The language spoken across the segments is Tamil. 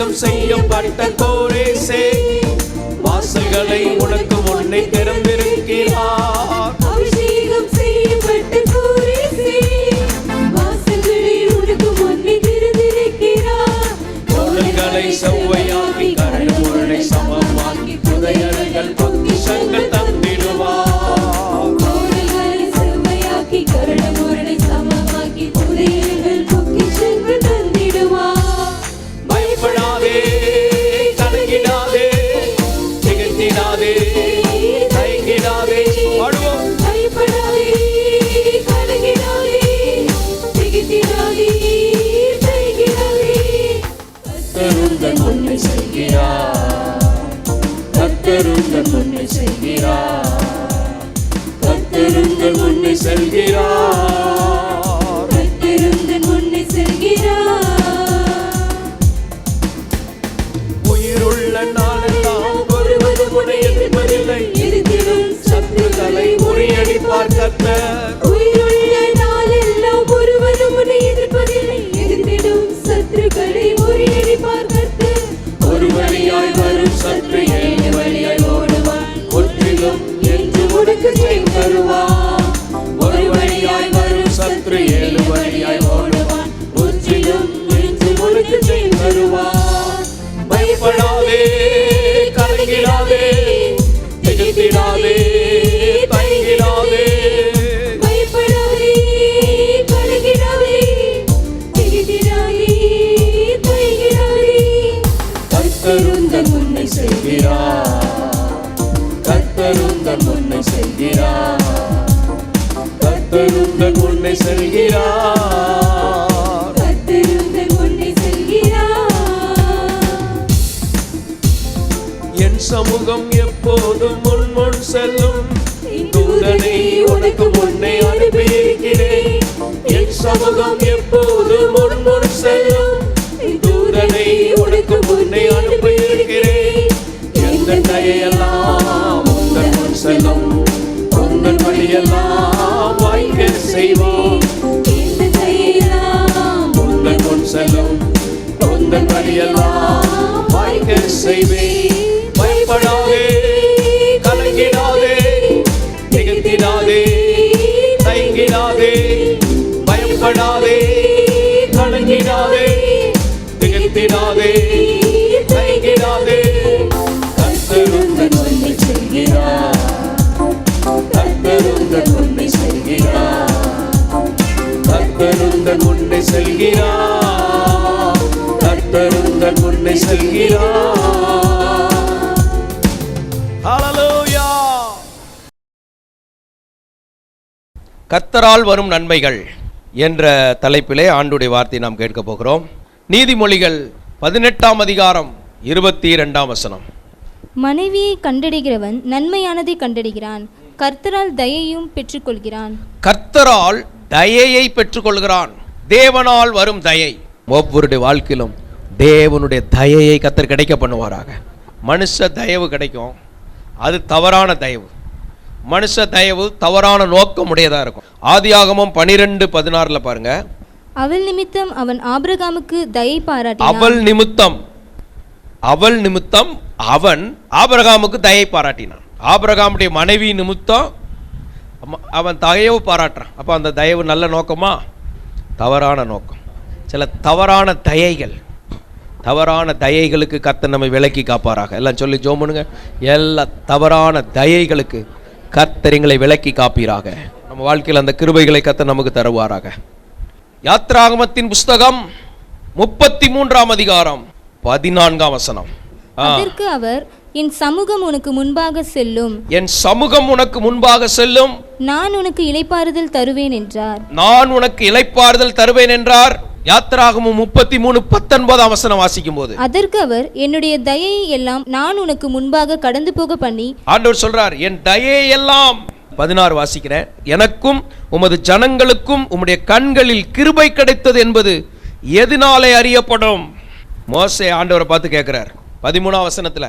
அபிஷேகம் செய்யப்பட்ட கோரேசே, வாசல்களை உனக்கு முன்னே திறந்திருக்கிறார். அபிஷேகம் செய்யப்பட்ட கோரேசே, வாசல்களை உனக்கு முன்னே திறந்திருக்கிறார். கோலங்களை செவ்வையாக்கி கரைமுறை சமமாக்கி புதையல்கள் பொக்கிஷங்கள் தந்திடுவார். கோலங்களை செவ்வையாக்கி கரைமுறை சமமாக்கி புதையல்கள் பொக்கிஷங்கள் தந்திடுவார். பயப்படாதே, கலங்கிடாதே, திகைத்திடாதே, தயங்கிடாதே. பாடுவோம். பயப்படாதே, கலங்கிடாதே, திகைத்திடாதே, தயங்கிடாதே. கர்த்தர் முன்னே செல்கிறார், கர்த்தர் முன்னே செல்கிறார், கர்த்தர் முன்னே செல்கிறார். கர்த்தர் முன்னே செல்கிறார். உயிருள்ள நாளெல்லாம் ஒருவரும் உன்னை எதிர்ப்பதில்லை, எதிர்த்திடும் சத்துருக்களை முறியடிப்பார் கர்த்தர். உயிருள்ள நாளெல்லாம் ஒருவரும் உன்னை எதிர்ப்பதில்லை, எதிர்த்திடும் சத்துருக்களை முறியடிப்பார் கர்த்தர். ஒரு வழியாய் வரும் சத்ரு ஏழு வழியாய் ஓடுவான், முற்றிலும் என்று உனக்கு ஜெயம் தருவான். ஒரு வழியாய் வரும் சத்ரு ஏழு வழியாய் ஓடுவான், முற்றிலும் என்று உனக்கு ஜெயம் தருவான். பயப்படாதே, கலங்கிடாதே, திகைத்திடாதே, தயங்கிடாதே. பயப்படாதே, கலங்கிடாதே, திகைத்திடாதே, தயங்கிடாதே. கர்த்தர் உந்தன் முன்னே செல்கிறார், கர்த்தர் உந்தன் முன்னே செல்கிறார், கர்த்தர் உந்தன் முன்னே செல்கிறார். கர்த்தர் முன்னே செல்கிறார். என் சமூகம் எப்போதும் முன் செல்லும், தூதனை உனக்கு முன்னே அனுப்பியிருக்கிறேன். என் சமூகம் எப்போதும் முன் செல்லும், தூதனை உனக்கு முன்னே அனுப்பியிருக்கிறேன். எந்த தயையெல்லாம் உந்தன் முன் செல்லும், உந்தன் வழியெல்லாம் வாய்க்க செய்வோம். இந்த கையெல்லாம் உந்தன் முன் செல்லும், உந்தன் வழியெல்லாம் வாய்க்க செய்வேன். பயப்படாதே, கலங்கிடாதே, திகைத்திடாதே, தயங்கிடாதே. பயப்படாதே, கலங்கிடாதே, திகைத்திடாதே, தயங்கிடாதே. கர்த்தர் உந்தன் முன்னே செல்கிறார், கர்த்தர் உந்தன் முன்னே செல்கிறார், கர்த்தர் உந்தன் முன்னே செல்கிறார், கர்த்தர் உந்தன் முன்னே செல்கிறார். ஹல்லேலூயா. கர்த்தரால் வரும் நன்மைகள் என்ற தலைப்பிலே ஆண்டுடைய வார்த்தை நாம் கேட்க போகிறோம். நீதிமொழிகள் 18ஆம் அதிகாரம் 22ஆம் வசனம். மனைவியை கண்டடைகிறவன் நன்மையானதை கண்டடைகிறான், கர்த்தரால் தயையும் பெற்றுக்கொள்கிறான். கர்த்தரால் தயையை பெற்றுக்கொள்கிறான். தேவனால் வரும் தயை. ஒவ்வொருடைய வாழ்க்கையிலும் தேவனுடைய தயையை கர்த்தர் கிடைக்க பண்ணுவாராக. மனுஷ தயவு கிடைக்கும், அது தவறான தயவு. மனுஷ தயவு தவறான நோக்கம் உடையதாக இருக்கும். ஆதியாகமம் 12:16 பாருங்க. அவள் நிமித்தம் அவன் ஆபிரகாமுக்கு தயை பாராட்டினான். அவள் நிமித்தம் அவன் ஆபிரகாமுக்கு தயை பாராட்டினான். ஆபிரகாமுடைய மனைவி நிமித்தம் அவன் தயவு பாராட்டுறான். அப்போ அந்த தயவு நல்ல நோக்கமா? தவறான நோக்கம். சில தவறான தயைகள், தவறான தயைகளுக்கு கர்த்தர் நம்மை விலக்கி காப்பாராக. எல்லாம் சொல்லி ஜெபம் பண்ணுங்க. எல்லா தவறான தயைகளுக்கு கர்த்தர் எங்களை விலக்கி காப்பீராக. நம்ம வாழ்க்கையில் அந்த கிருபைகளை கர்த்தர் நமக்கு தருவாராக. யாத்ராகமத்தின் புஸ்தகம் 33ஆம் அதிகாரம் 14ஆம் வசனம். அதற்கு அவர், என் சமூகம் உனக்கு முன்பாக செல்லும், என் சமூகம் உனக்கு முன்பாக செல்லும், நான் உனக்கு இளைப்பாறுதல் தருவேன் என்றார். நான் உனக்கு இளைப்பாறுதல் தருவேன் என்றார். யாத்ராகமம் 33:19 வசனம் வாசிக்கும் போது, அதற்கு அவர், என்னுடைய தயையை எல்லாம் நான் உனக்கு முன்பாக கடந்து போக பண்ணி, ஆண்டவர் சொல்றார், என் தயையை எல்லாம் 16 வாசிக்கிறேன், எனக்கும் உமது ஜனங்களுக்கும் உம்முடைய கண்களில் கிருபை கிடைத்தது என்பது எதனாலே அறியப்படும். மோசே ஆண்டவரை பார்த்து கேட்கிறார் 13ஆம் வசனத்துல,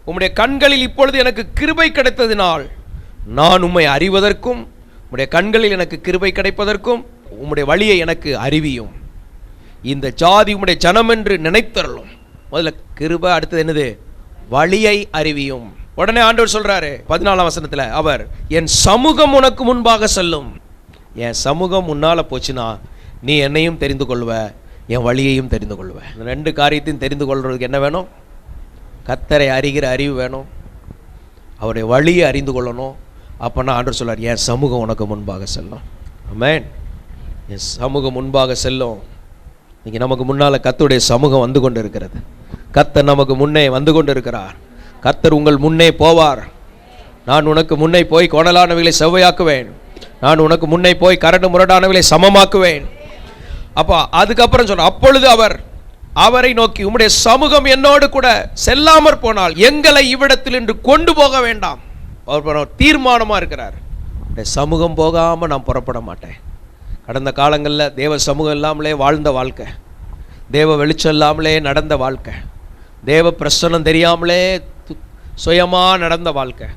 உம்முடைய கண்களில் இப்பொழுது எனக்கு கிருபை கிடைத்ததினால் நான் உம்மை அறிவதற்கும் உம்முடைய கண்களில் எனக்கு கிருபை கிடைப்பதற்கும் உம்முடைய வழியை எனக்கு அறிவியும். இந்த ஜாதி உம்முடைய ஜனம் என்று நினைத்தருளும். முதல்ல கிருபை, அடுத்தது என்னது? வழியை அறிவியும். உடனே ஆண்டவர் சொல்றாரு 14ஆம் வசனத்துல, அவர் என் சமூகம் உனக்கு முன்பாக செல்லும். என் சமூகம் முன்னால போச்சுன்னா நீ என்னையும் தெரிந்து கொள்வ, என் வழியையும் தெரிந்து கொள்வ. இந்த ரெண்டு காரியத்தையும் தெரிந்து கொள்றதுக்கு என்ன வேணும்? கர்த்தரை அறிகிற அறிவு வேணும், அவருடைய வழியை அறிந்து கொள்ளணும். அப்போனா ஆண்டவர் சொல்றார், என் சமூகம் உனக்கு முன்பாக செல்லும். ஆமென். என் சமூகம் முன்பாக செல்லும். இன்னைக்கு நமக்கு முன்னால் கர்த்தருடைய சமூகம் வந்து கொண்டு இருக்கிறது. கர்த்தர் நமக்கு முன்னே வந்து கொண்டு இருக்கிறார். கர்த்தர் உங்கள் முன்னே போவார். நான் உனக்கு முன்னே போய் கோணலானவைகளை செவ்வையாக்குவேன், நான் உனக்கு முன்னே போய் கரடு முரடானவைகளை சமமாக்குவேன். அப்போ அதுக்கப்புறம் சொல்ற, அப்பொழுது அவரை நோக்கி, உம்முடைய சமூகம் என்னோடு கூட செல்லாமற் போனால் எங்களை இவ்விடத்தில் இன்று கொண்டு போக வேண்டாம். அவர் தீர்மானமா இருக்கிறார். சமூகம் போகாம நான் புறப்பட மாட்டேன். கடந்த காலங்களில் தேவ சமூகம் இல்லாமலே வாழ்ந்த வாழ்க்கை, தேவ வெளிச்சம் இல்லாமலே நடந்த வாழ்க்கை, தேவ பிரசன்னம் தெரியாமலே சுயமா நடந்த வாழ்க்கை,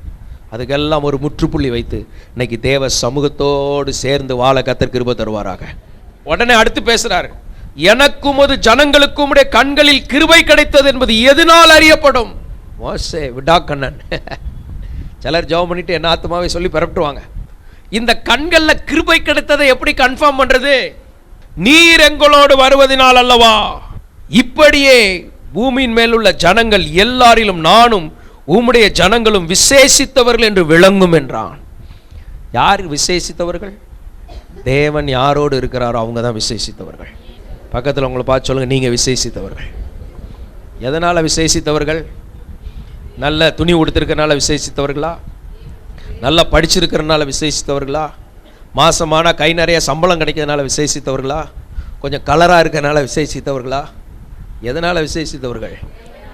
அதுக்கெல்லாம் ஒரு முற்றுப்புள்ளி வைத்து இன்னைக்கு தேவ சமூகத்தோடு சேர்ந்து வாழ கர்த்தர் கிருபை தருவாராக. உடனே அடுத்து பேசுறாரு, எனக்கும் ஒரு ஜனங்களுக்கும் உடைய கண்களில் கிருபை கிடைத்தது என்பது எதனால் அறியப்படும்? மோசே விடாக்கண்ணன். சிலர் ஜெபம் பண்ணிட்டு என்ன ஆத்மாவை சொல்லி பரப்பிட்டுவாங்க. இந்த கண்கள்ல கிருபை கிடைத்ததை எப்படி கன்ஃபார்ம் பண்றது? நீர் எங்களோடு வருவதனால் அல்லவா. இப்படியே பூமியின் மேலுள்ள ஜனங்கள் எல்லாரிலும் நானும் உம்முடைய ஜனங்களும் விசேஷித்தவர்கள் என்று விளங்கும் என்றான். யார் விசேஷித்தவர்கள்? தேவன் யாரோடு இருக்கிறாரோ அவங்க தான் விசேஷித்தவர்கள். பக்கத்தில் உங்களை பார்த்து சொல்லுங்க, நீங்க விசேஷித்தவர்கள். எதனால விசேஷித்தவர்கள்? நல்ல துணி உடுத்திருக்கிறனால விசேஷித்தவர்களா? நல்லா படிச்சிருக்கிறனால விசேஷித்தவர்களா? மாசமான கை நிறைய சம்பளம் கிடைக்கிறதுனால விசேஷித்தவர்களா? கொஞ்சம் கலராக இருக்கிறனால விசேஷித்தவர்களா? எதனால விசேஷித்தவர்கள்?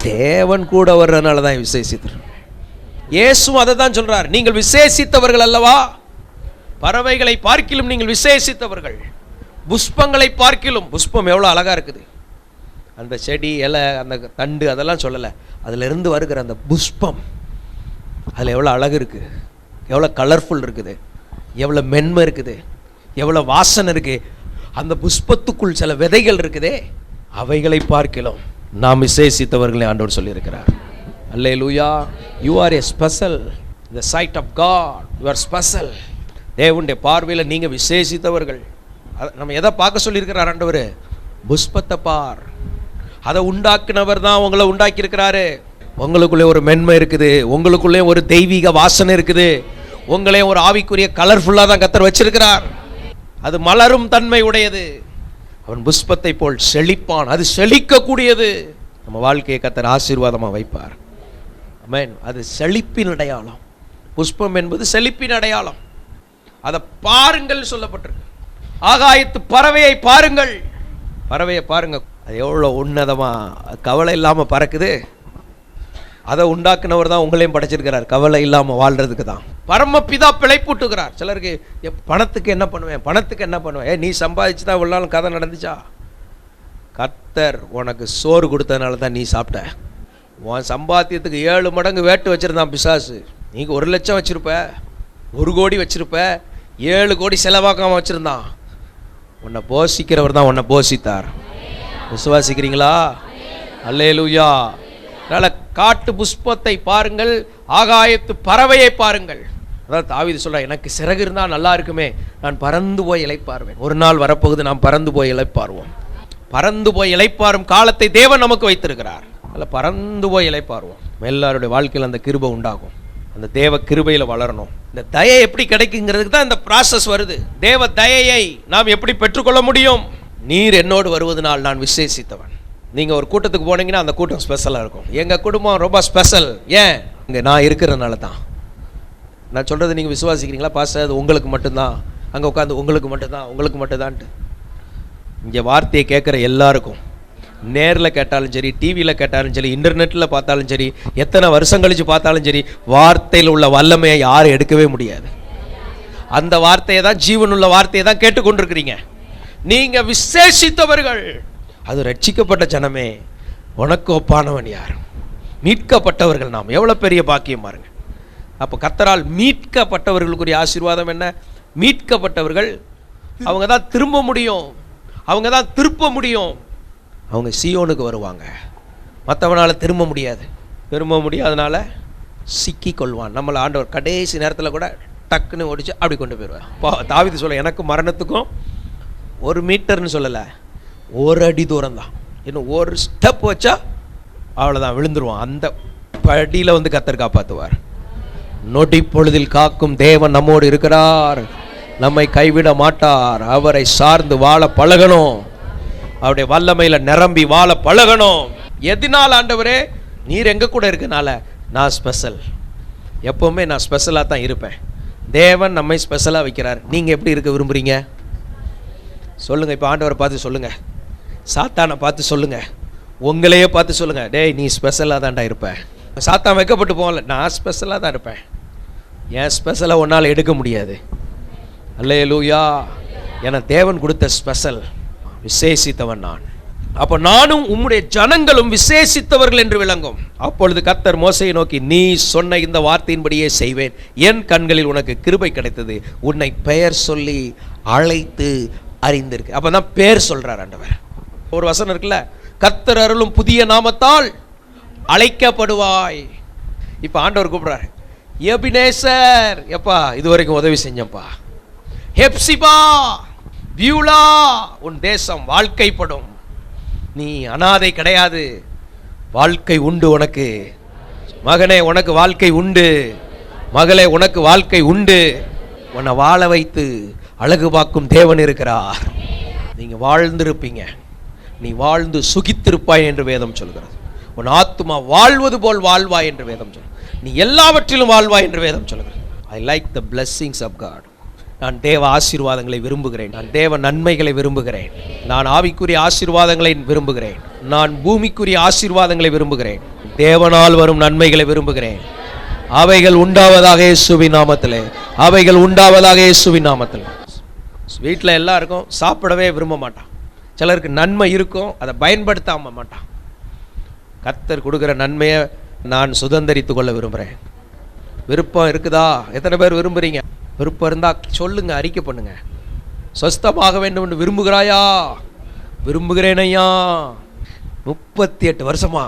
தேவன் கூட வர்றதுனால தான் விசேஷித்தவர்கள். இயேசுவும் அதை தான் சொல்றார், நீங்கள் விசேஷித்தவர்கள் அல்லவா. பறவைகளை பார்க்கிலும் நீங்கள் விசேஷித்தவர்கள், புஷ்பங்களை பார்க்கிலும். புஷ்பம் எவ்வளோ அழகா இருக்குது, அந்த செடி இலை அந்த தண்டு அதெல்லாம் சொல்லலை, அதுல இருந்து வருகிற அந்த புஷ்பம், அதில் எவ்வளோ அழகு இருக்குது, எவ்வளோ கலர்ஃபுல் இருக்குது, எவ்வளோ மென்மை இருக்குது, எவ்வளோ வாசனை இருக்கு. அந்த புஷ்பத்துக்குள் சில விதைகள் இருக்குதே, அவைகளை பார்க்கலாம் நாம் விசேஷித்தவர்களை ஆண்டவர் சொல்லியிருக்கிறார். Hallelujah. You are a special in the sight of God. You are special. தேவனுடைய பார்வையில் நீங்கள் விசேஷித்தவர்கள். நம்ம எதை பார்க்க சொல்லியிருக்கிறார் ஆண்டவர்? புஷ்பத்தை பார். அதை உண்டாக்குனவர் தான் உங்களை உண்டாக்கி இருக்கிறாரு. உங்களுக்குள்ளே ஒரு மென்மை இருக்குது, உங்களுக்குள்ளே ஒரு தெய்வீக வாசனை இருக்குது, உங்களே ஒரு ஆவிக்குரிய கலர்ஃபுல்லாக தான் கர்த்தர் வச்சிருக்கிறார். அது மலரும் தன்மை உடையது. அவன் புஷ்பத்தை போல் செழிப்பான், அது செழிக்கக்கூடியது. நம்ம வாழ்க்கையை கர்த்தர் ஆசீர்வாதமாக வைப்பார். ஆமென். அது செழிப்பின் அடையாளம். புஷ்பம் என்பது செழிப்பின் அடையாளம். அதை பாருங்கள் சொல்லப்பட்டிருக்கு. ஆகாயத்து பறவையை பாருங்கள். பறவையை பாருங்க, அது எவ்வளோ உன்னதமாக கவலை இல்லாமல் பறக்குது. அதை உண்டாக்குனவர் தான் உங்களையும் படைச்சிருக்கிறார், கவலை இல்லாமல் வாழ்றதுக்கு தான். பரமபிதா பிழைப்பூட்டுகிறார். சிலருக்கு பணத்துக்கு என்ன பண்ணுவேன், பணத்துக்கு என்ன பண்ணுவேன், நீ சம்பாதிச்சு தான் இவ்வளோ நாள் கதை நடந்துச்சா? கர்த்தர் உனக்கு சோறு கொடுத்ததுனால தான் நீ சாப்பிட்ட. உன் சம்பாத்தியத்துக்கு 7 மடங்கு வேட்டு வச்சிருந்தான் பிசாசு. நீங்கள் 1 லட்சம் வச்சிருப்ப, 1 கோடி வச்சிருப்ப, 7 கோடி செலவாக்காம வச்சிருந்தான். உன்னை போஷிக்கிறவர் தான் உன்னை போஷித்தார். விசுவாசிக்கிறீங்களா? அல்லேலூயா. அதனால் காட்டு புஷ்பத்தை பாருங்கள், ஆகாயத்து பறவையை பாருங்கள். அதான் தாவீது சொல்றார், எனக்கு சிறகு இருந்தால் நல்லா இருக்குமே, நான் பறந்து போய் இளைப்பாருவேன். ஒரு நாள் வரப்போகுது, நாம் பறந்து போய் இளைப்பாருவோம். பறந்து போய் இளைப்பாரும் காலத்தை தேவன் நமக்கு வைத்திருக்கிறார். அதில் பறந்து போய் இளைப்பாருவோம். எல்லாருடைய வாழ்க்கையில் அந்த கிருபை உண்டாகும். அந்த தேவ கிருபையில் வளரணும். இந்த தயை எப்படி கிடைக்குங்கிறதுக்கு தான் இந்த ப்ராசஸ் வருது. தேவ தயையை நாம் எப்படி பெற்றுக்கொள்ள முடியும்? நீர் என்னோடு வருவதனால் நான் விசேஷித்தவன். நீங்கள் ஒரு கூட்டத்துக்கு போனீங்கன்னா அந்த கூட்டம் ஸ்பெஷலாக இருக்கும். எங்கள் குடும்பம் ரொம்ப ஸ்பெஷல். ஏன்? இங்கே நான் இருக்கிறதுனால தான். நான் சொல்கிறது நீங்கள் விசுவாசிக்கிறீங்களா? பாஸ்டர் அது உங்களுக்கு மட்டும்தான், அங்கே உட்காந்து உங்களுக்கு மட்டும்தான், உங்களுக்கு மட்டும்தான்ட்டு. இங்கே வார்த்தையை கேட்குற எல்லாருக்கும், நேரில் கேட்டாலும் சரி, டிவியில் கேட்டாலும் சரி, இன்டர்நெட்டில் பார்த்தாலும் சரி, எத்தனை வருஷம் கழித்து பார்த்தாலும் சரி, வார்த்தையில் உள்ள வல்லமையை யாரும் எடுக்கவே முடியாது. அந்த வார்த்தையை தான், ஜீவனுள்ள வார்த்தையை தான் கேட்டுக்கொண்டிருக்கிறீங்க. நீங்கள் விசேஷித்தவர்கள். அது ரட்சிக்கப்பட்ட ஜனமே, உனக்கு ஒப்பானவன் யார்? மீட்கப்பட்டவர்கள் நாம். எவ்வளோ பெரிய பாக்கியம் பாருங்க. அப்போ கர்த்தரால் மீட்கப்பட்டவர்களுக்குரிய ஆசீர்வாதம் என்ன? மீட்கப்பட்டவர்கள் அவங்க தான் திரும்ப முடியும், அவங்க தான் திருப்ப முடியும். அவங்க சீயோனுக்கு வருவாங்க. மற்றவனால் திரும்ப முடியாதனால சிக்கி கொள்வான். நம்மளை ஆண்டவர் கடைசி நேரத்தில் கூட டக்குன்னு ஓடிச்சு அப்படி கொண்டு போயிடுவார். தாவீது சொல்ல, எனக்கு மரணத்துக்கும் 1 மீட்டர்னு சொல்லலை, 1 அடி தூரம் தான், இன்னும் 1 ஸ்டெப் வச்சா அவ்வளோதான், விழுந்துருவான். அந்த படியில் வந்து கர்த்தர் காப்பாற்றுவார். நொடி பொழுதில் காக்கும் தேவன் நம்மோடு இருக்கிறார், நம்மை கைவிட மாட்டார். அவரை சார்ந்து வாழ பழகணும், அவருடைய வல்லமையில் நிரம்பி வாழ பழகணும். எதனால் ஆண்டவரே? நீர் எங்க கூட இருக்கனால நான் ஸ்பெஷல், எப்பவுமே நான் ஸ்பெஷலாக தான் இருப்பேன். தேவன் நம்மை ஸ்பெஷலாக வைக்கிறார். நீங்கள் எப்படி இருக்க விரும்புகிறீங்க சொல்லுங்கள். இப்போ ஆண்டவரை பார்த்து சொல்லுங்கள், சாத்தானை பார்த்து சொல்லுங்கள், உங்களையே பார்த்து சொல்லுங்கள், டேய் நீ ஸ்பெஷலாக தான்டா இருப்பேன். சாத்தான் வைக்கப்பட்டு போகல, நான் ஸ்பெஷலாக தான் இருப்பேன். ஏன் ஸ்பெஷலாக ஒன்றால் எடுக்க முடியாது. அல்லேலூயா. என தேவன் கொடுத்த ஸ்பெஷல், விசேஷித்தவன் நான். அப்போ நானும் உம்முடைய ஜனங்களும் விசேஷித்தவர்கள் என்று விளங்கும். அப்பொழுது கர்த்தர் மோசையை நோக்கி, நீ சொன்ன இந்த வார்த்தையின்படியே செய்வேன், என் கண்களில் உனக்கு கிருபை கிடைத்தது, உன்னை பெயர் சொல்லி அழைத்து அறிந்திருக்கு. அப்போ தான் பேர் சொல்கிறார் ஆண்டவர். ஒரு வசனம் இருக்குல்ல, கர்த்தர் அருளும் புதிய நாமத்தால் அழைக்கப்படுவாய். இப்போ ஆண்டவர் கூப்பிடுறாரு, எபினேசர், எப்பா இதுவரைக்கும் உதவி செஞ்சப்பா. ஹெப்சிபா, பியூலா, உன் தேசம் வாழ்க்கைப்படும், நீ அனாதை கிடையாது, வாழ்க்கை உண்டு உனக்கு. மகனே உனக்கு வாழ்க்கை உண்டு, மகளே உனக்கு வாழ்க்கை உண்டு. உன்னை வாழ வைத்து அழகு பார்க்கும் தேவன் இருக்கிறார். நீங்க வாழ்ந்திருப்பீங்க, நீ வாழ்ந்து சுகித்திருப்பாய் என்று வேதம் சொல்கிறது. உன் ஆத்துமா வாழ்வது போல் வாழ்வாய் என்று வேதம் சொல்கிறது. நீ எல்லாவற்றிலும் வாழ்வாய் என்று வேதம் சொல்கிறது. I like the blessings of God. நான் தேவ ஆசீர்வாதங்களை விரும்புகிறேன், நான் தேவ நன்மைகளை விரும்புகிறேன், நான் ஆவிக்குரிய ஆசீர்வாதங்களை விரும்புகிறேன், நான் பூமிக்குரிய ஆசீர்வாதங்களை விரும்புகிறேன், தேவனால் வரும் நன்மைகளை விரும்புகிறேன். அவைகள் உண்டாவதாக இயேசுவின் நாமத்திலே, அவைகள் உண்டாவதாக இயேசுவின் நாமத்திலே. வீட்டில் எல்லாருக்கும் சாப்பிடவே விரும்ப மாட்டான், சிலருக்கு நன்மை இருக்கும் அதை பயன்படுத்தாம மாட்டான். கர்த்தர் கொடுக்குற நன்மையை நான் சுதந்தரித்து கொள்ள விரும்புகிறேன். விருப்பம் இருக்குதா? எத்தனை பேர் விரும்புகிறீங்க? விருப்பம் இருந்தால் சொல்லுங்க, அறிக்கை பண்ணுங்க. சொஸ்தமாக வேண்டும் என்று விரும்புகிறாயா? விரும்புகிறேன் ஐயா. 38 வருஷமா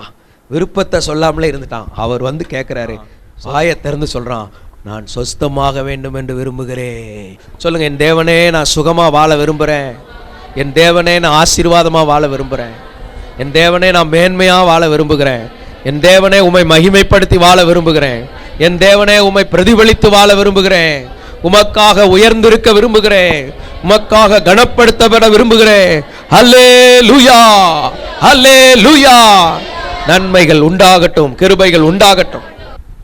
விருப்பத்தை சொல்லாமலே இருந்துட்டான். அவர் வந்து கேட்குறாரு, வாயை திறந்து சொல்கிறான், நான் சொஸ்தமாக வேண்டும் என்று விரும்புகிறேன். சொல்லுங்க, என் தேவனே நான் சுகமாக வாழ விரும்புகிறேன், என் தேவனே நான் ஆசீர்வாதமாக வாழ விரும்புகிறேன், என் தேவனே நான் மேன்மையாக வாழ விரும்புகிறேன், என் தேவனே உம்மை மகிமைப்படுத்தி வாழ விரும்புகிறேன், என் தேவனே உம்மை பிரதிபலித்து வாழ விரும்புகிறேன், உமக்காக உயர்ந்திருக்க விரும்புகிறேன், உமக்காக கனப்படுத்தப்பட விரும்புகிறேன். அல்லேலூயா, அல்லேலூயா. நன்மைகள் உண்டாகட்டும், கிருபைகள் உண்டாகட்டும்.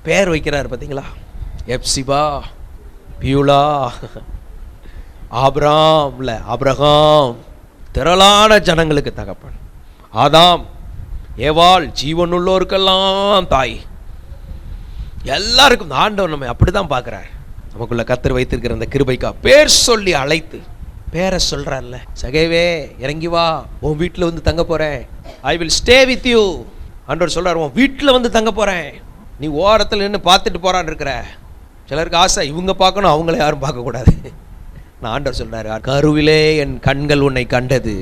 பேர் வைக்கிறார் பார்த்தீங்களா? எப்சிபா, பியூலா, ஆபிராம்ல ஆபிரகாம், திரளான ஜனங்களுக்கு தகப்பன். ஆதாம், ஏவாள், ஜீவனுள்ளோருக்கெல்லாம் தாய். எல்லாருக்கும் ஆண்டவர் நம்ம அப்படிதான் பார்க்கிறார். நமக்குள்ள கர்த்தர் வைத்திருக்கிற அந்த கிருபைக்கா பேர் சொல்லி அழைத்து பேரை சொல்றார்ல, சகேவே இறங்கி வா, உன் வீட்டில் வந்து தங்க போறேன், I will stay with you. ஆண்டவர் சொல்றார், உன் வீட்டில் வந்து தங்க போறேன், நீ ஓரத்தில் நின்று பார்த்துட்டு போறான்னு இருக்கிற. சிலருக்கு ஆசை, இவங்க பார்க்கணும், அவங்கள யாரும் பார்க்கக்கூடாது. நான் ஆண்டவர் சொல்றாரு, கருவிலே என் கண்கள் உன்னை கண்டது,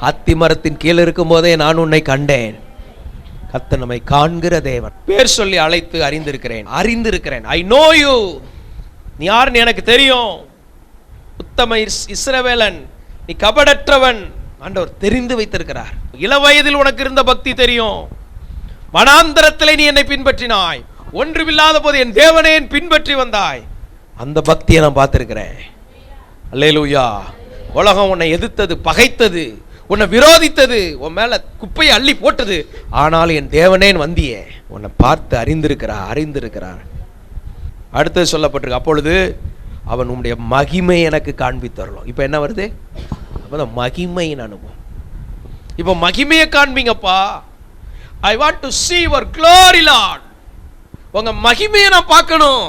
அத்தி மரத்தின் கீழே இருக்கும் போதே நான் உன்னை கண்டேன். கர்த்தர் நம்மை காண்கிற தேவன். பேர் சொல்லி அழைத்து அறிந்திருக்கிறேன். ஐ நோ யூ, நீ யாருன்னு எனக்கு தெரியும். உத்தம இஸ்ரவேலன், நீ கபடற்றவன். ஆண்டவர் தெரிந்து வைத்திருக்கிறார். இளவயதில் உனக்கு இருந்த பக்தி தெரியும். வனாந்தரத்திலே நீ என்னை பின்பற்றினாய், ஒன்றுமில்லாத போது என் தேவனே பின்பற்றி வந்தாய். அந்த பக்தியை நான் பார்த்திருக்கிறேன். அல்லேலூயா. உலகம் உன்னை எதிர்த்தது, பகைத்தது, உன்னை விரோதித்தது, உன் மேல குப்பையை அள்ளி போட்டது, ஆனால் என் தேவனேன் வந்தியே, உன்னை பார்த்து அறிந்திருக்கிறார். அடுத்தது சொல்லப்பட்டிருக்கு, அப்பொழுது அவன் உன்னுடைய மகிமை எனக்கு காண்பித்தரலாம். இப்போ என்ன வருது? அப்பதான் மகிமையின் அனுபவம். இப்போ மகிமையை காண்பீங்கப்பா. I want to see your glory Lord. உங்க மகிமையை நான் பார்க்கணும்.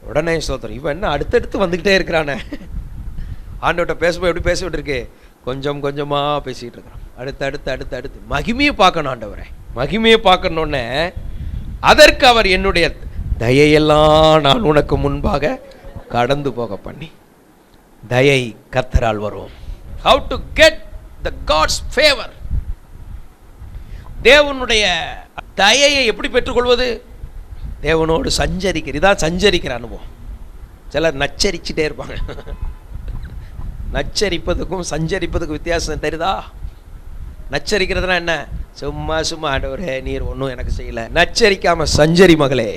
உடனே ஸ்தோத்திரம். இவன் என்ன அடுத்தடுத்து வந்துகிட்டே இருக்கிறானே. ஆண்டவர்கிட்ட பேசும்போது எப்படி பேசிட்டு இருக்கு, கொஞ்சம் கொஞ்சமா பேசிட்டு இருக்கிறான். அடுத்து மகிமையை பார்க்கணும் ஆண்டவரே. மகிமையை பார்க்கணுன்னே அதற்கு அவர் என்னுடைய தயையெல்லாம் நான் உனக்கு முன்பாக கடந்து போக பண்ணி. தயை கர்த்தரால் வரும். How to get the God's favor. தேவனுடைய தயையை எப்படி பெற்றுக்கொள்வது? தேவனோடு சஞ்சரிக்கிற, இதான் சஞ்சரிக்கிற அனுபவம். சிலர் நச்சரிச்சுட்டே இருப்பாங்க. நச்சரிப்பதுக்கும் சஞ்சரிப்பதுக்கும் வித்தியாசம் தெரியுதா? நச்சரிக்கிறதுனா என்ன? சும்மா சும்மா ஆண்டவரே நீர் ஒன்றும் எனக்கு செய்யலை. நச்சரிக்காம சஞ்சரி மகளே.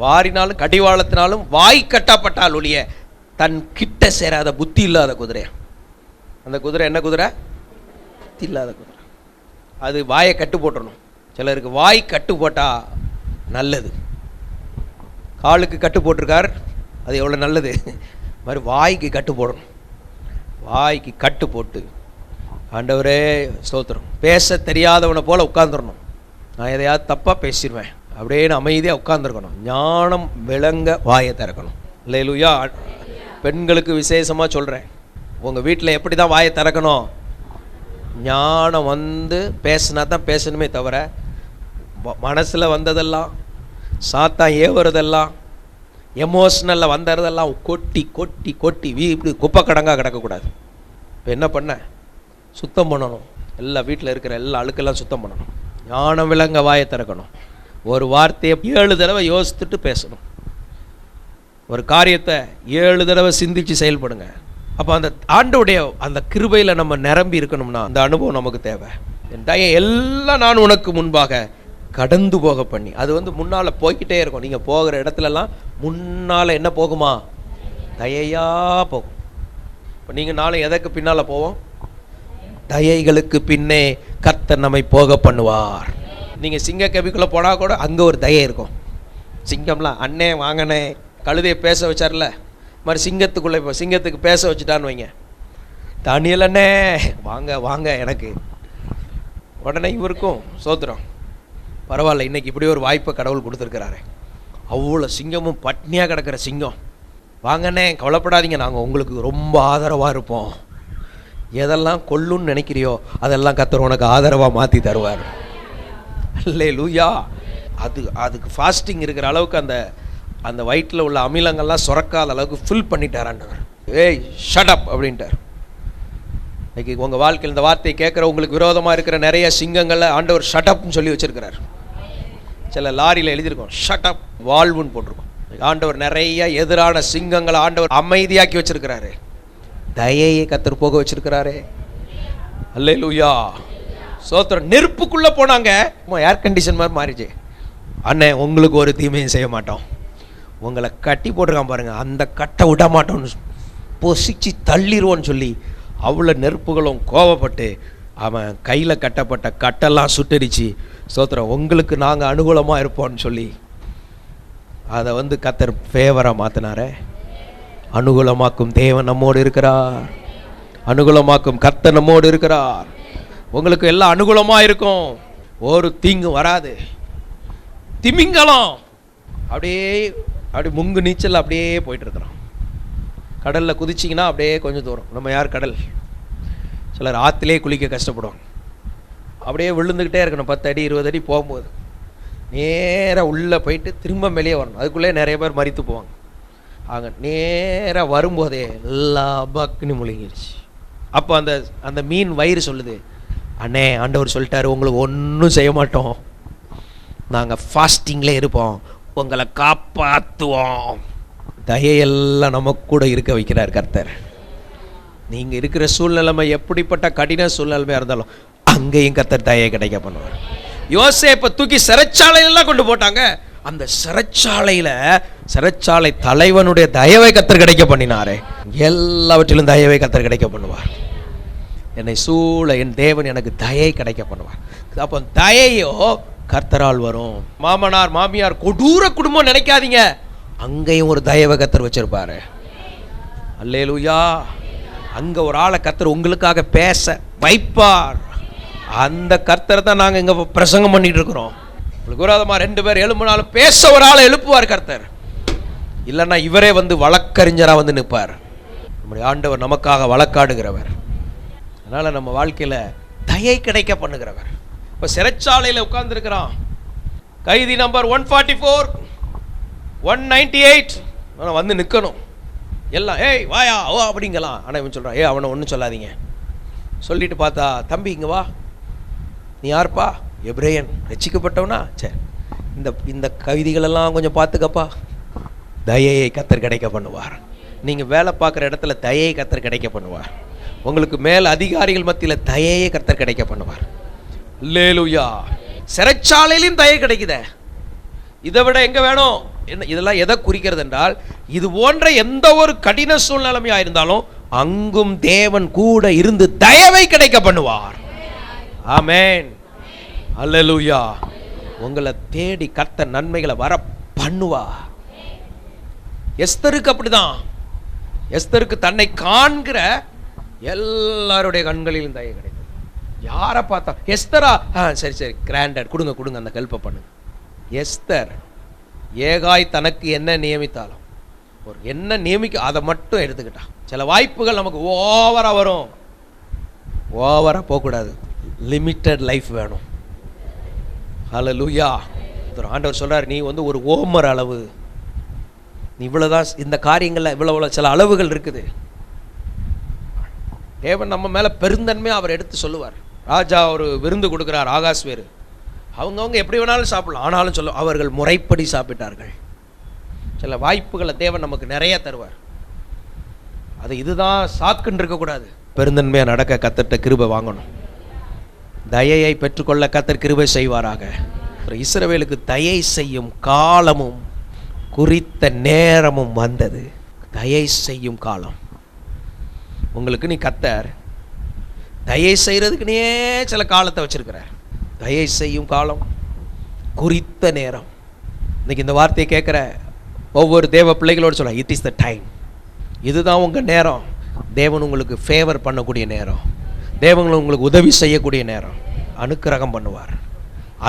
வாரினாலும் கடிவாளத்தினாலும் வாய் கட்டப்பட்டால் ஒழிய தன் கிட்ட சேராத புத்தி இல்லாத குதிரை. அந்த குதிரை என்ன குதிரை? புத்தி இல்லாத குதிரை. அது வாயை கட்டு போட்டுறணும். சிலருக்கு வாய் கட்டு போட்டா நல்லது. காலுக்கு கட்டு போட்டிருக்கார், அது எவ்வளோ நல்லது. மாதிரி வாய்க்கு கட்டு போடணும். வாய்க்கு கட்டு போட்டு ஆண்டவரே ஸ்தோத்திரம். பேச தெரியாதவனை போல உட்காந்துடணும். நான் எதையாவது தப்பாக பேசிடுவேன் அப்படின்னு அமைதியாக உட்காந்துருக்கணும். ஞானம் விளங்க வாயை திறக்கணும். அல்லேலூயா. பெண்களுக்கு விசேஷமாக சொல்கிறேன், உங்கள் வீட்டில் எப்படி தான் வாயை திறக்கணும்? ஞானம் வந்து பேசினா தான் பேசணுமே தவிர மனசில் வந்ததெல்லாம், சாத்தான் ஏவுறதெல்லாம், எமோஷ்னலில் வந்ததெல்லாம் கொட்டி கொட்டி கொட்டி இப்படி குப்பை கடங்காக கிடக்கக்கூடாது. இப்போ என்ன பண்ண? சுத்தம் பண்ணணும். எல்லா வீட்டில் இருக்கிற எல்லா அழுக்கெல்லாம் சுத்தம் பண்ணணும். ஞானம் விளங்க வாயை திறக்கணும். ஒரு வார்த்தையை 7 தடவை யோசித்துட்டு பேசணும். ஒரு காரியத்தை 7 தடவை சிந்திச்சு செயல்படுங்க. அப்போ அந்த ஆண்டவுடைய அந்த கிருபையில் நம்ம நிரம்பி இருக்கணும்னா அந்த அனுபவம் நமக்கு தேவை. என் தயை எல்லாம் நான் உனக்கு முன்பாக கடந்து போக பண்ணி, அது வந்து முன்னால் போய்கிட்டே இருக்கும். நீங்கள் போகிற இடத்துலலாம் முன்னால் என்ன போகுமா? தயையாக போகும். இப்போ நீங்கள் நாளை எதற்கு பின்னால் போவோம்? தயைகளுக்கு பின்னே கர்த்தர் நம்மை போக பண்ணுவார். நீங்கள் சிங்க கவிக்குள்ளே போனால் கூட அங்கே ஒரு தயை இருக்கும். சிங்கம்லாம் அண்ணே வாங்கண்ணே கழுதையை பேச வச்சார்ல, மாதிரி சிங்கத்துக்குள்ளே இப்போ சிங்கத்துக்கு பேச வச்சுட்டான்னு வைங்க. தானியல் அண்ணே வாங்க வாங்க எனக்கு. உடனே இவருக்கும் சோத்திரம், பரவாயில்ல இன்னைக்கு இப்படி ஒரு வாய்ப்பை கடவுள் கொடுத்துருக்கிறாரு. அவ்வளோ சிங்கமும் பட்னியாக கிடக்கிற சிங்கம், வாங்கண்ணே கவலைப்படாதீங்க, நாங்கள் உங்களுக்கு ரொம்ப ஆதரவாக இருப்போம். எதெல்லாம் கொல்லுன்னு நினைக்கிறியோ அதெல்லாம் கர்த்தர் உனக்கு ஆதரவாக மாற்றி தருவார். அல்லேலூயா. அதுக்கு ஃபாஸ்டிங் இருக்கிற அளவுக்கு அந்த அந்த வயிற்றில் உள்ள அமிலங்கள்லாம் சுரக்காத அளவுக்கு ஃபில் பண்ணிட்டாராண்டவர். ஏய் ஷட் அப் அப்படின்ட்டார். இன்னைக்கு உங்கள் வாழ்க்கையில் இந்த வார்த்தையை கேட்குற உங்களுக்கு விரோதமாக இருக்கிற நிறைய சிங்கங்களில் ஆண்டவர் ஷட் அப்னு சொல்லி வச்சுருக்கிறார். சில லாரியில் எழுதியிருக்கோம் ஷட் அப் வால்வுன்னு போட்டிருக்கோம். ஆண்டவர் நிறைய எதிரான சிங்கங்களை ஆண்டவர் அமைதியாக்கி வச்சிருக்கிறாரு. தயையை கர்த்தர் போக வச்சிருக்கிறாரு. அல்லேலூயா. சோத்திரம். நெருப்புக்குள்ளே போனாங்க, ஏர் கண்டிஷன் மாதிரி மாறிச்சு. அண்ணே உங்களுக்கு ஒரு தீமையும் செய்ய மாட்டோம், உங்களை கட்டி போட்டிருக்கான் பாருங்க, அந்த கட்டை விட மாட்டோம்னு பொசிச்சு தள்ளிடுவோன்னு சொல்லி அவ்வளோ நெருப்புகளும் கோவப்பட்டு அவன் கையில் கட்டப்பட்ட கட்டெல்லாம் சுட்டரிச்சு, சோத்திரம் உங்களுக்கு நாங்கள் அனுகூலமாக இருப்போம்னு சொல்லி அதை வந்து கர்த்தர் ஃபேவராக மாற்றினாரே. அனுகூலமாக்கும் தேவன் நம்மோடு இருக்கிறார். அனுகூலமாக்கும் கர்த்தர் நம்மோடு இருக்கிறார். உங்களுக்கு எல்லாம் அனுகூலமாக இருக்கும், ஒரு தீங்கு வராது. திமிங்கலம் அப்படியே முங்கு நீச்சல் அப்படியே போயிட்டு இருக்கிறோம். கடலில் குதிச்சிங்கன்னா அப்படியே கொஞ்சம் தூரம். நம்ம யார் கடல்? சிலர் ஆற்றுலேயே குளிக்க கஷ்டப்படுவாங்க. அப்படியே விழுந்துக்கிட்டே இருக்கணும். 10 அடி 20 அடி போகும்போது நேராக உள்ளே போயிட்டு திரும்ப வெளியே வரணும். அதுக்குள்ளே நிறைய பேர் மரித்து போவாங்க. ஆக நேராக வரும்போதே எல்லா பக்குன்னு முழுங்கிடுச்சு. அப்போ அந்த மீன் வயிறு சொல்லுது, அண்ணே ஆண்டவர் சொல்லிட்டாரு உங்களுக்கு ஒன்றும் செய்ய மாட்டோம், நாங்கள் ஃபாஸ்டிங்கில் இருப்போம், உங்களை காப்பாற்றுவோம். தயையெல்லாம் நமக்கு கூட இருக்க வைக்கிறார் கர்த்தர். நீங்கள் இருக்கிற சூழ்நிலைமை எப்படிப்பட்ட கடின சூழ்நிலைமையாக இருந்தாலும் அங்கேயும் கர்த்தர் தயை கிடைக்க பண்ணுவார். யோசேப்பை தூக்கி சிறைச்சாலையெல்லாம் கொண்டு போட்டாங்க. அந்த சிறைச்சாலை தலைவனுடைய தயவை கர்த்தர் கிடைக்க பண்ணினாரே. எல்லாவற்றிலும் தயவை கர்த்தர் கிடைக்க பண்ணுவார். என்னை சூழ என் தேவன் எனக்கு தயை கிடைக்க பண்ணுவார். அப்போ தயையோ கர்த்தரால் வரும். மாமனார் மாமியார் கொடூர குடும்பம் நினைக்காதீங்க, அங்கேயும் ஒரு தயவை கர்த்தர் வச்சிருப்பாரு. அல்லேலூயா. அங்கே ஒரு ஆளை கர்த்தர் உங்களுக்காக பேச வைப்பார். அந்த கர்த்தரை தான் நாங்கள் இங்கே பிரசங்கம் பண்ணிட்டு இருக்கிறோம். உங்களுக்கு விரோதமாக 2 பேர் எழும்பினாலும் பேச ஒரு ஆளை எழுப்புவார் கர்த்தர். இல்லைன்னா இவரே வந்து வழக்கறிஞராக வந்து நிற்பார். நம்முடைய ஆண்டவர் நமக்காக வழக்காடுகிறவர். அதனால் நம்ம வாழ்க்கையில் தயை கிடைக்க பண்ணுகிறவர். இப்போ சிறைச்சாலையில் உட்கார்ந்துருக்கிறான். கைதி நம்பர் 144 198 வந்து நிற்கணும். எல்லாம் ஏய் வாயா ஓ அப்படிங்கலாம். ஆனால் இவன் சொல்கிறான், அவனை ஒன்றும் சொல்லாதீங்க. சொல்லிட்டு பார்த்தா, தம்பி இங்கே வா, நீ யாருப்பா? எபிரேயன் ரட்சிக்கப்பட்டவனா, சரி இந்த இந்த கவிதைகளெல்லாம் கொஞ்சம் பார்த்துக்கப்பா. தயையை கர்த்தர் கிடைக்க பண்ணுவார். நீங்கள் வேலை பார்க்குற இடத்துல தயையை கர்த்தர் கிடைக்க பண்ணுவார். உங்களுக்கு மேல் அதிகாரிகள் மத்தியில் தயையை கர்த்தர் கிடைக்க பண்ணுவார். அல்லேலூயா. சிறைச்சாலையிலும் தயை கிடைக்குதே, இதை விட எங்கே வேணும்? என்ன இதெல்லாம் எதை குறிக்கிறது என்றால், இது போன்ற எந்த ஒரு கடின சூழ்நிலைமையாக இருந்தாலும் அங்கும் தேவன் கூட இருந்து தயவை கிடைக்க பண்ணுவார். ஆமென். அல்லேலூயா. உங்களை தேடி கர்த்தர் நன்மைகளை வர பண்ணுவார். எஸ்தருக்கு அப்படிதான். எஸ்தருக்கு தன்னை காண்கிற எல்லாருடைய கண்களிலும் தயை கிடைத்தது. யாரை பார்த்தா எஸ்தரா, சரி சரி கிராண்டட் கொடுங்க கொடுங்க, அந்த ஹெல்ப்பை பண்ணுங்க. எஸ்தர் ஏகாய் தனக்கு என்ன நியமித்தாலும், ஒரு என்ன நியமிக்க அதை மட்டும் எடுத்துக்கிட்டா. சில வாய்ப்புகள் நமக்கு ஓவரா வரும், ஓவரா போகக்கூடாது, லிமிட்டட் லைஃப் வேணும். ஹல்லேலூயா. ஆண்டவர் சொல்றார், நீ வந்து ஒரு ஓமர் அளவு, நீ இவ்வளவுதான், இந்த காரியங்கள்ல இவ்வளவு சில அளவுகள் இருக்குது. தேவன் நம்ம மேல பெருந்தன்மையாக அவர் எடுத்து சொல்லுவார். ராஜா ஒரு விருந்து கொடுக்கிறார், ஆகாஷ் வேறு, அவங்கவுங்க எப்படி வேணாலும் சாப்பிடலாம், ஆனாலும் சொல்ல அவர்கள் முறைப்படி சாப்பிட்டார்கள். சில வாய்ப்புகளை தேவன் நமக்கு நிறைய தருவார். அது இதுதான் சாக்குன்னு இருக்கக்கூடாது. பெருந்தன்மையாக நடக்க கர்த்தர்ட்ட கிருபை வாங்கணும். தயையை பெற்றுக்கொள்ள கர்த்தர் கிருபை செய்வாராக. இஸ்ரவேலுக்கு தயை செய்யும் காலமும் குறித்த நேரமும் வந்தது. தயை செய்யும் காலம் உங்களுக்கு, நீ கர்த்தர் தயை செய்கிறதுக்குனே சில காலத்தை வச்சிருக்கிறார். தயை செய்யும் காலம், குறித்த நேரம். இன்னைக்கு இந்த வார்த்தையை கேட்குற ஒவ்வொரு தேவ பிள்ளைகளோடு சொல்ல, இட் இஸ் த டைம். இதுதான் உங்கள் நேரம். தேவன் உங்களுக்கு ஃபேவர் பண்ணக்கூடிய நேரம், தேவன் உங்களுக்கு உதவி செய்யக்கூடிய நேரம். அனுக்கிரகம் பண்ணுவார்,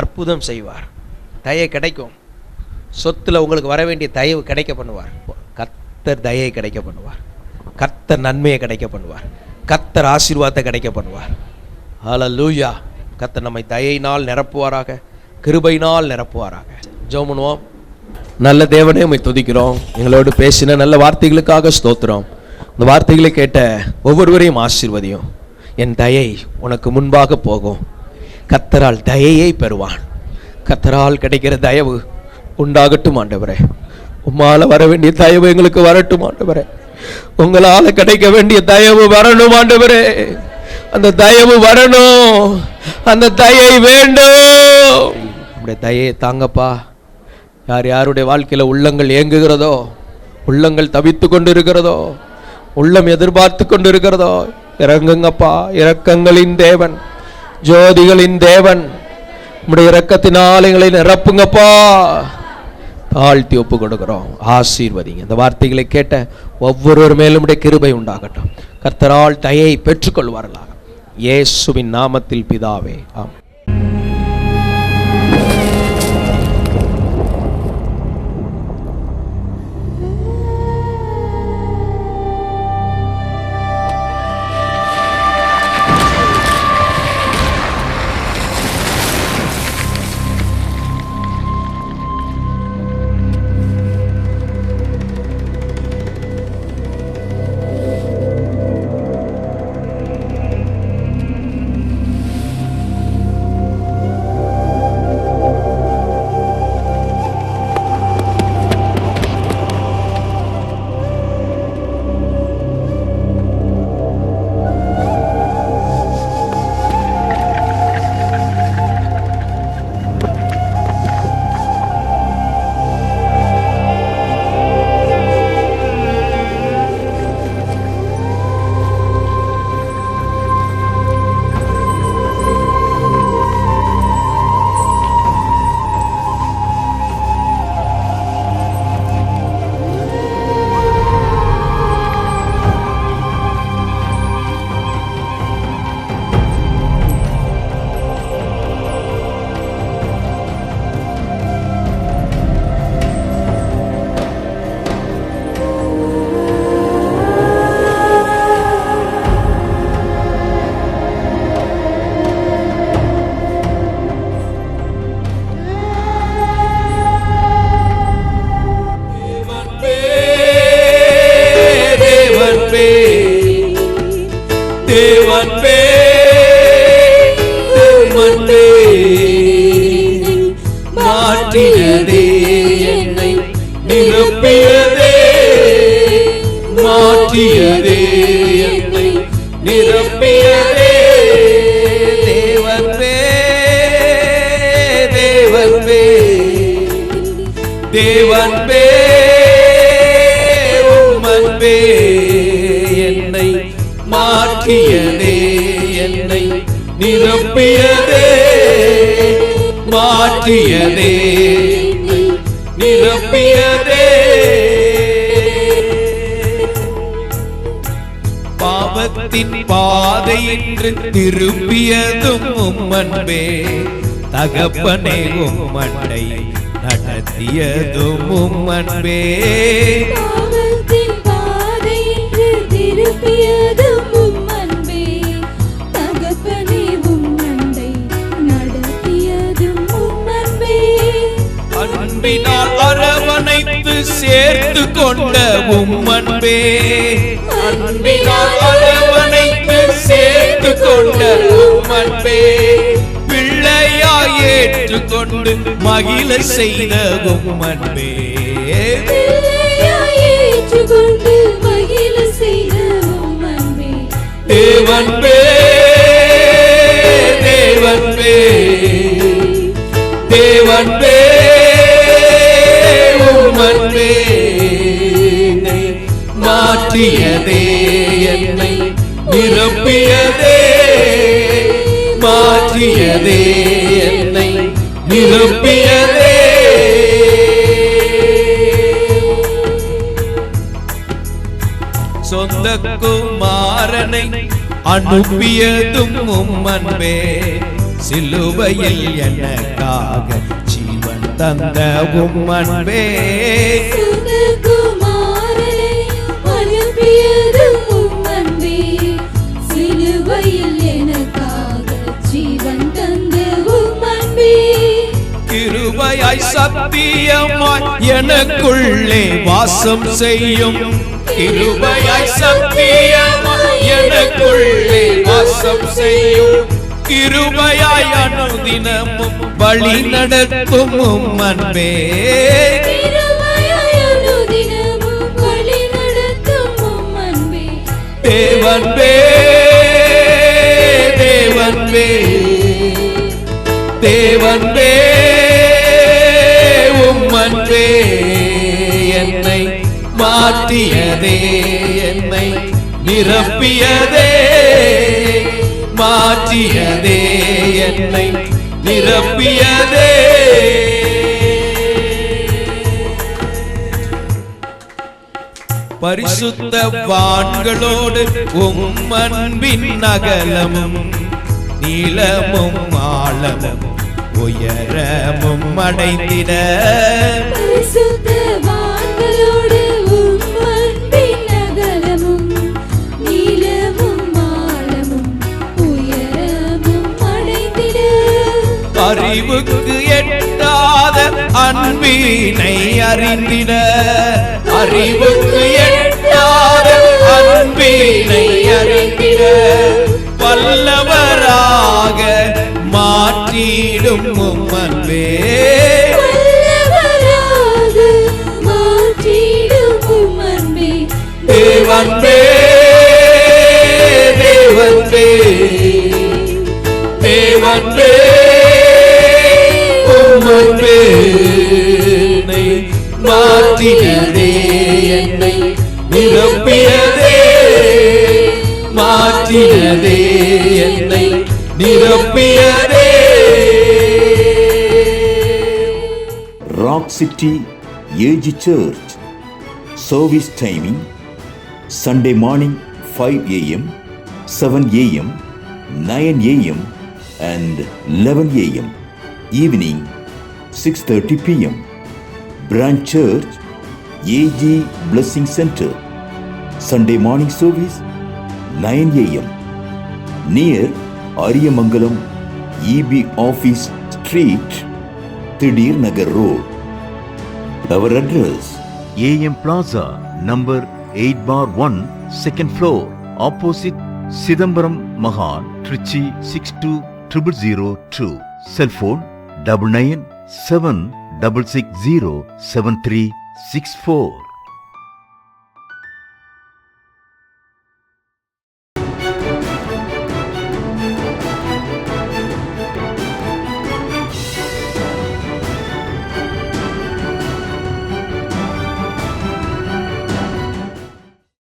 அற்புதம் செய்வார், தயை கிடைக்கும். சொத்தில் உங்களுக்கு வர வேண்டிய தயவு கிடைக்க பண்ணுவார். கர்த்தர் தயை கிடைக்க பண்ணுவார், கர்த்தர் நன்மையை கிடைக்க பண்ணுவார், கர்த்தர் ஆசீர்வாதத்தை கிடைக்க பண்ணுவார். ஹல்லேலூயா. கர்த்தர் நம்மை தயையினால் நிரப்புவாராக, கிருபையினால் நிரப்புவாராக. ஜெபம் பண்ணுவோம். நல்ல தேவனே, உம்மை துதிக்கிறோம். எங்களோடு பேசின நல்ல வார்த்தைகளுக்காக ஸ்தோத்திரம். இந்த வார்த்தைகளை கேட்ட ஒவ்வொருவரையும் ஆசீர்வதியும். என் தயை உனக்கு முன்பாக போகும். கர்த்தரால் தயையை பெறுவான். கர்த்தரால் கிடைக்கிற தயவு உண்டாகட்டும் ஆண்டவரே. உம்மால வர வேண்டிய தயவு எங்களுக்கு வரட்டும் ஆண்டவரே. உங்களால கிடைக்க வேண்டிய தயவு வரணும் ஆண்டவரே. அந்த தயவு வரணும், அந்த தயை வேண்டும். நம்முடைய தயையை தாங்கப்பா. யார் யாருடைய வாழ்க்கையில உள்ளங்கள் ஏங்குகிறதோ, உள்ளங்கள் தவித்து கொண்டு இருக்கிறதோ, உள்ளம் எதிர்பார்த்து கொண்டு இருக்கிறதோ, இறங்குங்கப்பா. இரக்கங்களின் தேவன், ஜோதிகளின் தேவன், நம்முடைய இரக்கத்தினால் எங்களை நிரப்புங்கப்பா. தாழ்த்தி ஒப்பு கொடுக்கிறோம். ஆசீர்வதிங்க. இந்த வார்த்தைகளை கேட்ட ஒவ்வொருவர் மேலும் கிருபை உண்டாகட்டும். கர்த்தரால் தயை பெற்றுக்கொள்வார்களாக. இயேசுவின் நாமத்தில் பிதாவே, ஆமென். தேவன் பே மாற்றியதே என்னை நிரப்பியதே தேவன்பே தேவன்பே தேவன்பே உம்மன்பே என்னை மாற்றியதே என்னை நிரப்பியதே மாற்றியதே என்னை நிரப்பியதே பாவத்தின் பாதையின்று திருப்பியதும் உம்மன்பே தகப்பனே உம்மண்டை நடத்தியதும் உம்மன்பே பாவத்தின் பாதையின்று திருப்பியதும் உம்மன்பே தகப்பனே உம்மண்டை நடத்தியதும் உம்மன்பே அன்பினால் அரவணைத்து சேர்த்து கொண்ட உம்மன்பே அன்பினால் அரவணைத்து சேர்த்து கொண்ட உம்மன்பே பிள்ளையாய் ஏற்றுக்கொண்டு மகிழ செய்த உம்மன்பே பிள்ளையாய் ஏற்றுக்கொண்டு மகிழ செய்த உம்மன்பே தேவன்பே தேவன்பே தேவன்பே உம்மன்பே என்னை மாற்றியதே என்னை நிரப்பியதே மாற்றியதே என்னை நிரப்பியதே சொந்த குமாரனை அனுப்பியதும் உம்மன்பே சிலுவையில் எனக்காக ஜீவன் தந்த உம்மன்பே சுதகுமாரனை அனுப்பியதும் உம்மன்பே சிலுவையில் எனக்காக ஜீவன் தந்த உம்மன்பே கிருபையாய் சத்தியமாய் எனக்குள்ளே வாசம் செய்யும் கிருபையாய் சத்தியமாய் எனக்குள்ளே வாசம் செய்யும் கிருபையாய் அனுதினமும் வழி நடத்தும் உம்மன்பே திருமயாய் அனுதினமும் வழி நடத்தும் உம்மன்பே தேவன்பே தேவன்பே தேவன்பே உம்மன்பே என்னை மாற்றியதே என்னை நிரப்பியதே மாற்றியதே என்னை நிரப்பியதே பரிசுத்தவான்களோடு உம்மன்பின் அகலமும் நீளமும் ஆழமும் உயரமும் அடைந்திட பரிசுத்தவான்களோடு உம்மன்பின் அகலமும் நீளமும் ஆழமும் உயரமும் அடைந்திட அறிவுக்கு எட்டாத அன்பினை அறிந்திட அறிவுக்கு எட்டாத அன்பினை அறிந்திட வல்லவராக மாற்றிடும் உம்மன்பே வல்லவராக மாற்றிடும் உம்மன்பே தேவன்பே தேவன்பே தேவன்பே உம்மன்பே என்னை மாற்றியதே என்னை நிரப்பியதே மாற்றியதே என்னை நிரப்பியதே Rock City AG Church service timing Sunday morning 5 a.m., 7 a.m., 9 a.m. and 11 a.m. Evening 6:30 p.m. Branch Church AG Blessing Center Sunday morning service 9 a.m. near Ariyamangalam EB Office Street, Thidir Nagar Road. Our address AM Plaza, number 8/1, second floor, opposite Sidambaram Mahan, Trichy 620002. Cell phone 9976607364.